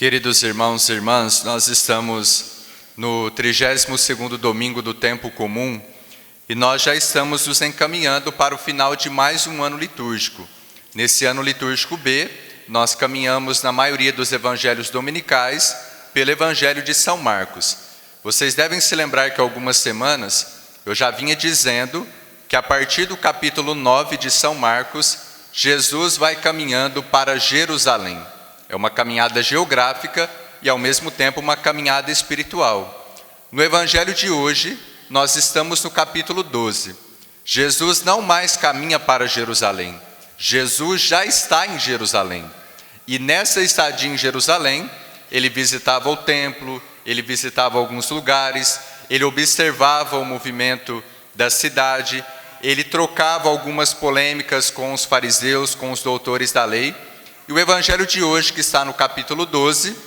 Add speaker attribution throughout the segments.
Speaker 1: Queridos irmãos e irmãs, nós estamos no 32º domingo do tempo comum e nós já estamos nos encaminhando para o final de mais um ano litúrgico. Nesse ano litúrgico B, nós caminhamos na maioria dos evangelhos dominicais pelo Evangelho de São Marcos. Vocês devem se lembrar que há algumas semanas eu já vinha dizendo que a partir do capítulo 9 de São Marcos, Jesus vai caminhando para Jerusalém. É uma caminhada geográfica e ao mesmo tempo uma caminhada espiritual. No evangelho de hoje, nós estamos no capítulo 12. Jesus não mais caminha para Jerusalém. Jesus já está em Jerusalém. E nessa estadia em Jerusalém, ele visitava o templo, ele visitava alguns lugares, ele observava o movimento da cidade, ele trocava algumas polêmicas com os fariseus, com os doutores da lei. E o evangelho de hoje, que está no capítulo 12,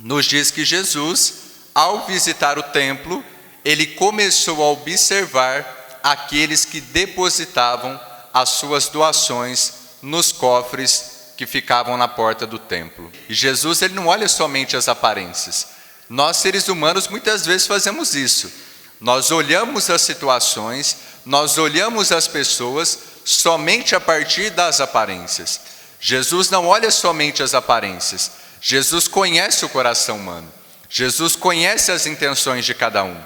Speaker 1: nos diz que Jesus, ao visitar o templo, ele começou a observar aqueles que depositavam as suas doações nos cofres que ficavam na porta do templo. E Jesus, ele não olha somente as aparências. Nós, seres humanos, muitas vezes fazemos isso. Nós olhamos as situações, nós olhamos as pessoas somente a partir das aparências. Jesus não olha somente as aparências. Jesus conhece o coração humano. Jesus conhece as intenções de cada um.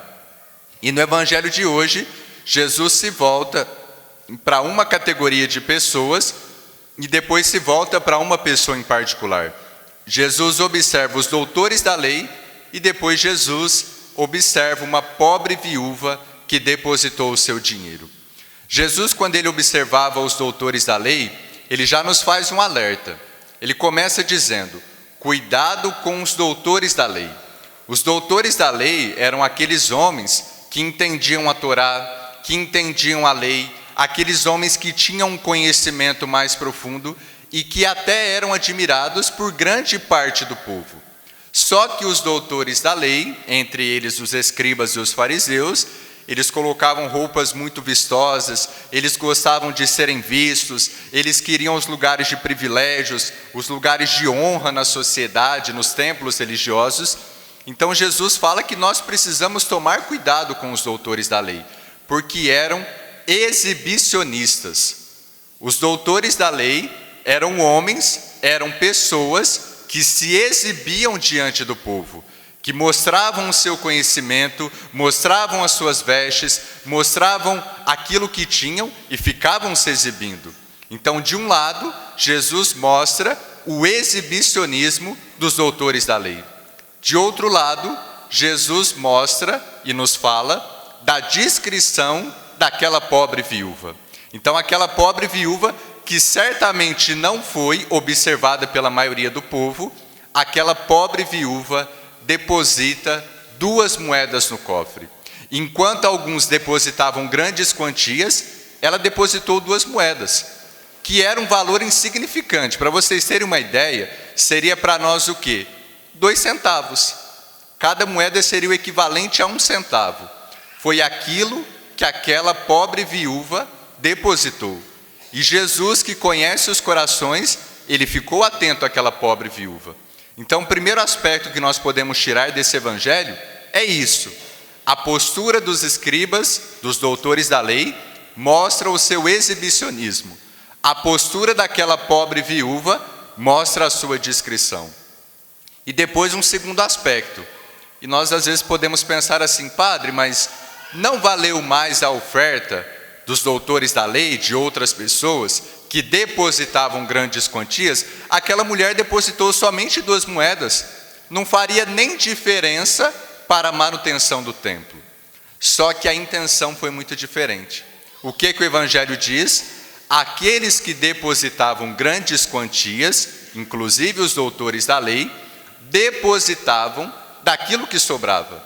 Speaker 1: E no evangelho de hoje, Jesus se volta para uma categoria de pessoas e depois se volta para uma pessoa em particular. Jesus observa os doutores da lei e depois Jesus observa uma pobre viúva que depositou o seu dinheiro. Jesus, quando ele observava os doutores da lei, ele já nos faz um alerta. Ele começa dizendo: cuidado com os doutores da lei. Os doutores da lei eram aqueles homens que entendiam a Torá, que entendiam a lei, aqueles homens que tinham um conhecimento mais profundo e que até eram admirados por grande parte do povo. Só que os doutores da lei, entre eles os escribas e os fariseus, eles colocavam roupas muito vistosas, eles gostavam de serem vistos, eles queriam os lugares de privilégios, os lugares de honra na sociedade, nos templos religiosos. Então Jesus fala que nós precisamos tomar cuidado com os doutores da lei, porque eram exibicionistas. Os doutores da lei eram homens, eram pessoas que se exibiam diante do povo, que mostravam o seu conhecimento, mostravam as suas vestes, mostravam aquilo que tinham e ficavam se exibindo. Então, de um lado, Jesus mostra o exibicionismo dos doutores da lei. De outro lado, Jesus mostra e nos fala da discrição daquela pobre viúva. Então, aquela pobre viúva que certamente não foi observada pela maioria do povo, aquela pobre viúva deposita 2 moedas no cofre. Enquanto alguns depositavam grandes quantias, ela depositou 2 moedas, que era um valor insignificante. Para vocês terem uma ideia, seria para nós o quê? 2 centavos. Cada moeda seria o equivalente a 1 centavo. Foi aquilo que aquela pobre viúva depositou. E Jesus, que conhece os corações, ele ficou atento àquela pobre viúva. Então, o primeiro aspecto que nós podemos tirar desse evangelho é isso. A postura dos escribas, dos doutores da lei, mostra o seu exibicionismo. A postura daquela pobre viúva mostra a sua discrição. E depois um segundo aspecto. E nós às vezes podemos pensar assim: padre, mas não valeu mais a oferta dos doutores da lei, de outras pessoas que depositavam grandes quantias? Aquela mulher depositou somente 2 moedas, não faria nem diferença para a manutenção do templo. Só que a intenção foi muito diferente. O que o evangelho diz? Aqueles que depositavam grandes quantias, inclusive os doutores da lei, depositavam daquilo que sobrava.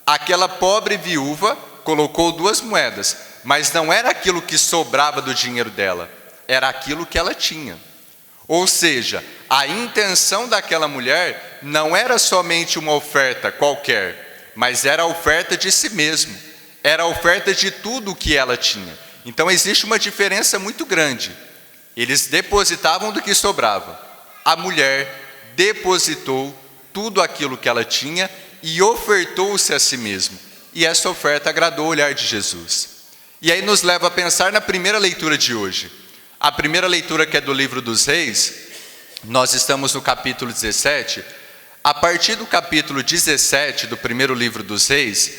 Speaker 1: Aquela pobre viúva colocou 2 moedas, mas não era aquilo que sobrava do dinheiro dela, era aquilo que ela tinha. Ou seja, a intenção daquela mulher não era somente uma oferta qualquer, mas era a oferta de si mesmo, era a oferta de tudo o que ela tinha. Então existe uma diferença muito grande. Eles depositavam do que sobrava. A mulher depositou tudo aquilo que ela tinha e ofertou-se a si mesmo. E essa oferta agradou o olhar de Jesus. E aí nos leva a pensar na primeira leitura de hoje. A primeira leitura, que é do livro dos Reis, nós estamos no capítulo 17. A partir do capítulo 17 do primeiro livro dos Reis,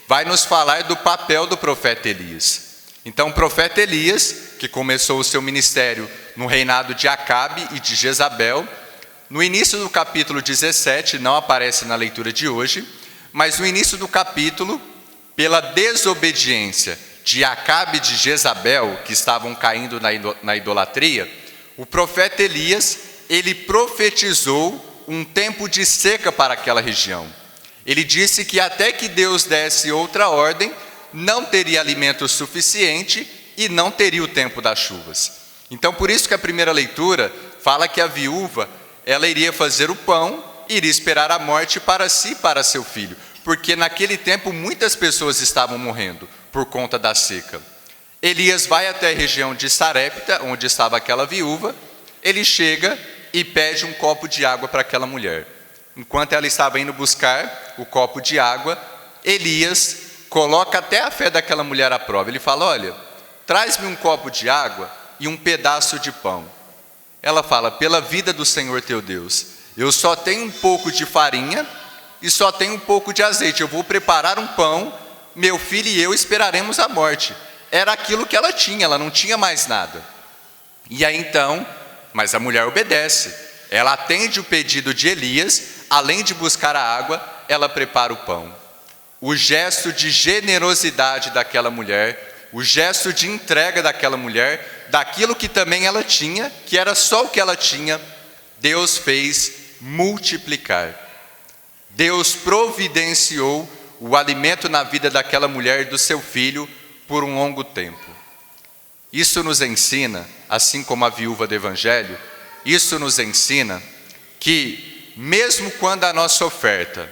Speaker 1: vai nos falar do papel do profeta Elias. Então, o profeta Elias, que começou o seu ministério no reinado de Acabe e de Jezabel, no início do capítulo 17, não aparece na leitura de hoje, mas no início do capítulo, pela desobediência de Acabe e de Jezabel, que estavam caindo na idolatria, o profeta Elias, ele profetizou um tempo de seca para aquela região. Ele disse que até que Deus desse outra ordem, não teria alimento suficiente e não teria o tempo das chuvas. Então, por isso que a primeira leitura fala que a viúva, ela iria fazer o pão, iria esperar a morte para si e para seu filho, porque naquele tempo muitas pessoas estavam morrendo por conta da seca. Elias vai até a região de Sarepta, onde estava aquela viúva. Ele chega e pede um copo de água para aquela mulher. Enquanto ela estava indo buscar o copo de água, Elias coloca até a fé daquela mulher à prova. Ele fala: olha, traz-me um copo de água e um pedaço de pão. Ela fala: pela vida do Senhor teu Deus, eu só tenho um pouco de farinha e só tenho um pouco de azeite. Eu vou preparar um pão, meu filho e eu esperaremos a morte. Era aquilo que ela tinha, ela não tinha mais nada. E aí então, mas a mulher obedece. Ela atende o pedido de Elias, além de buscar a água, ela prepara o pão. O gesto de generosidade daquela mulher, o gesto de entrega daquela mulher, daquilo que também ela tinha, que era só o que ela tinha, Deus fez multiplicar. Deus providenciou o alimento na vida daquela mulher e do seu filho por um longo tempo. Isso nos ensina, assim como a viúva do Evangelho, isso nos ensina que mesmo quando a nossa oferta,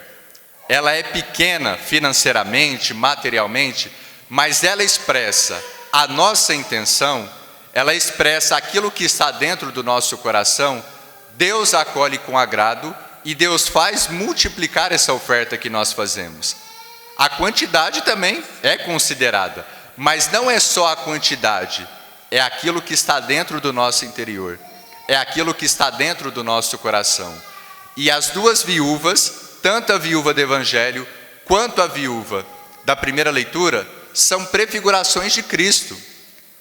Speaker 1: ela é pequena financeiramente, materialmente, mas ela expressa a nossa intenção, ela expressa aquilo que está dentro do nosso coração, Deus acolhe com agrado e Deus faz multiplicar essa oferta que nós fazemos. A quantidade também é considerada, mas não é só a quantidade, é aquilo que está dentro do nosso interior, é aquilo que está dentro do nosso coração. E as duas viúvas, tanto a viúva do Evangelho quanto a viúva da primeira leitura, são prefigurações de Cristo.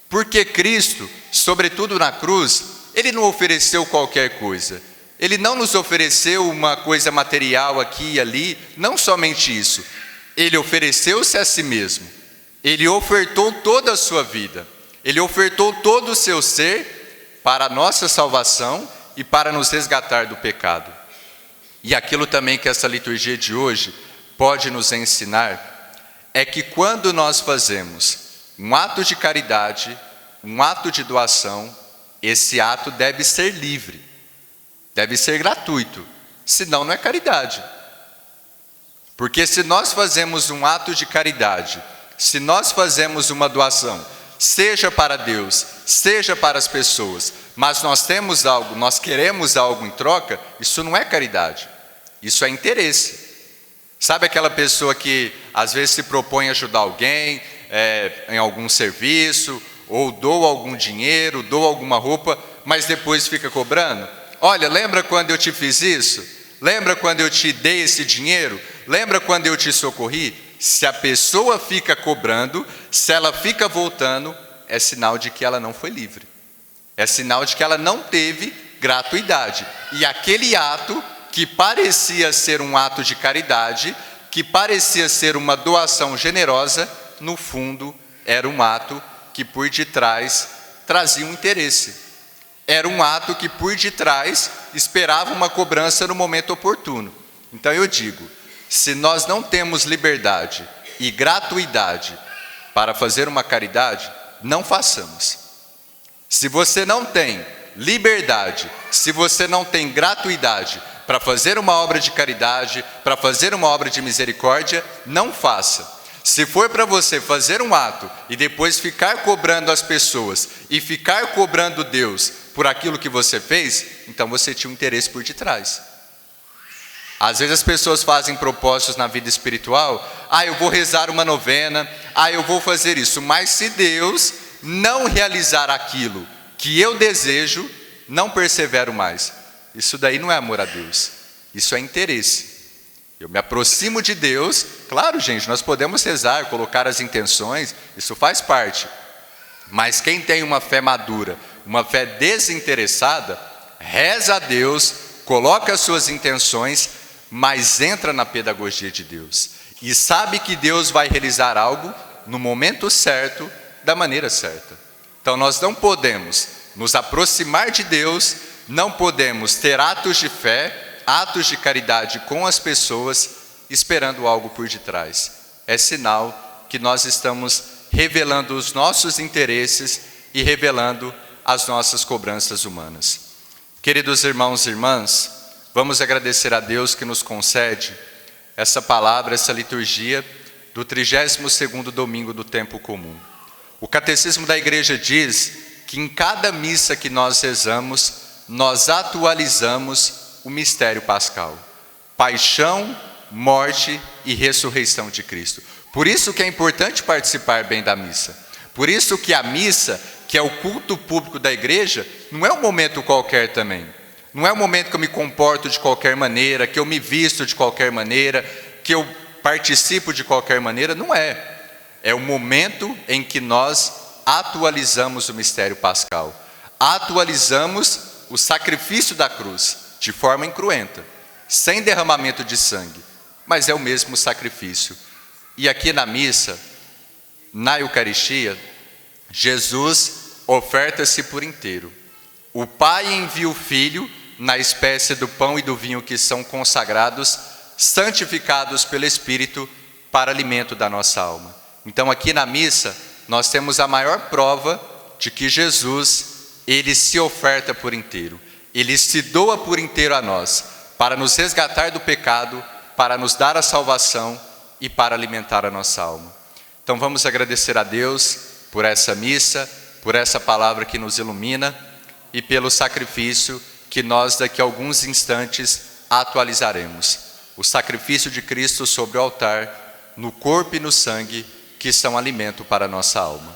Speaker 1: Porque Cristo, sobretudo na cruz, Ele não ofereceu qualquer coisa. Ele não nos ofereceu uma coisa material aqui e ali, não somente isso. Ele ofereceu-se a si mesmo. Ele ofertou toda a sua vida. Ele ofertou todo o seu ser para a nossa salvação e para nos resgatar do pecado. E aquilo também que essa liturgia de hoje pode nos ensinar é que quando nós fazemos um ato de caridade, um ato de doação, esse ato deve ser livre, deve ser gratuito, senão não é caridade. Porque se nós fazemos um ato de caridade, se nós fazemos uma doação, seja para Deus, seja para as pessoas, mas nós temos algo, nós queremos algo em troca, isso não é caridade, isso é interesse. Sabe aquela pessoa que às vezes se propõe a ajudar alguém em algum serviço, ou doa algum dinheiro, doa alguma roupa, mas depois fica cobrando? Olha, lembra quando eu te fiz isso? Lembra quando eu te dei esse dinheiro? Lembra quando eu te socorri? Se a pessoa fica cobrando, se ela fica voltando, é sinal de que ela não foi livre. É sinal de que ela não teve gratuidade. E aquele ato que parecia ser um ato de caridade, que parecia ser uma doação generosa, no fundo era um ato que por detrás trazia um interesse. Era um ato que por detrás esperava uma cobrança no momento oportuno. Então eu digo, se nós não temos liberdade e gratuidade para fazer uma caridade, não façamos. Se você não tem liberdade, se você não tem gratuidade para fazer uma obra de caridade, para fazer uma obra de misericórdia, não faça. Se for para você fazer um ato e depois ficar cobrando as pessoas e ficar cobrando Deus por aquilo que você fez, então você tinha um interesse por detrás. Às vezes as pessoas fazem propósitos na vida espiritual, eu vou rezar uma novena, eu vou fazer isso, mas se Deus não realizar aquilo que eu desejo, não persevero mais. Isso daí não é amor a Deus, isso é interesse. Eu me aproximo de Deus, claro, gente, nós podemos rezar, colocar as intenções, isso faz parte. Mas quem tem uma fé madura, uma fé desinteressada, reza a Deus, coloca as suas intenções, mas entra na pedagogia de Deus. E sabe que Deus vai realizar algo no momento certo, da maneira certa. Então nós não podemos nos aproximar de Deus, não podemos ter atos de fé, atos de caridade com as pessoas, esperando algo por detrás. É sinal que nós estamos revelando os nossos interesses e revelando as nossas cobranças humanas. Queridos irmãos e irmãs, vamos agradecer a Deus que nos concede essa palavra, essa liturgia do 32º domingo do tempo comum. O Catecismo da Igreja diz que em cada missa que nós rezamos, nós atualizamos o mistério pascal, paixão, morte e ressurreição de Cristo. Por isso que é importante participar bem da missa. Por isso que a missa, que é o culto público da igreja, não é um momento qualquer também. Não é um momento que eu me comporto de qualquer maneira, que eu me visto de qualquer maneira, que eu participo de qualquer maneira, não é. É o momento em que nós atualizamos o mistério pascal. Atualizamos o sacrifício da cruz, de forma incruenta, sem derramamento de sangue, mas é o mesmo sacrifício. E aqui na missa, na Eucaristia, Jesus oferta-se por inteiro. O Pai envia o Filho na espécie do pão e do vinho que são consagrados, santificados pelo Espírito para alimento da nossa alma. Então aqui na missa, nós temos a maior prova de que Jesus, ele se oferta por inteiro. Ele se doa por inteiro a nós, para nos resgatar do pecado, para nos dar a salvação e para alimentar a nossa alma. Então vamos agradecer a Deus por essa missa, por essa palavra que nos ilumina e pelo sacrifício que nós daqui a alguns instantes atualizaremos. O sacrifício de Cristo sobre o altar, no corpo e no sangue, que são alimento para a nossa alma.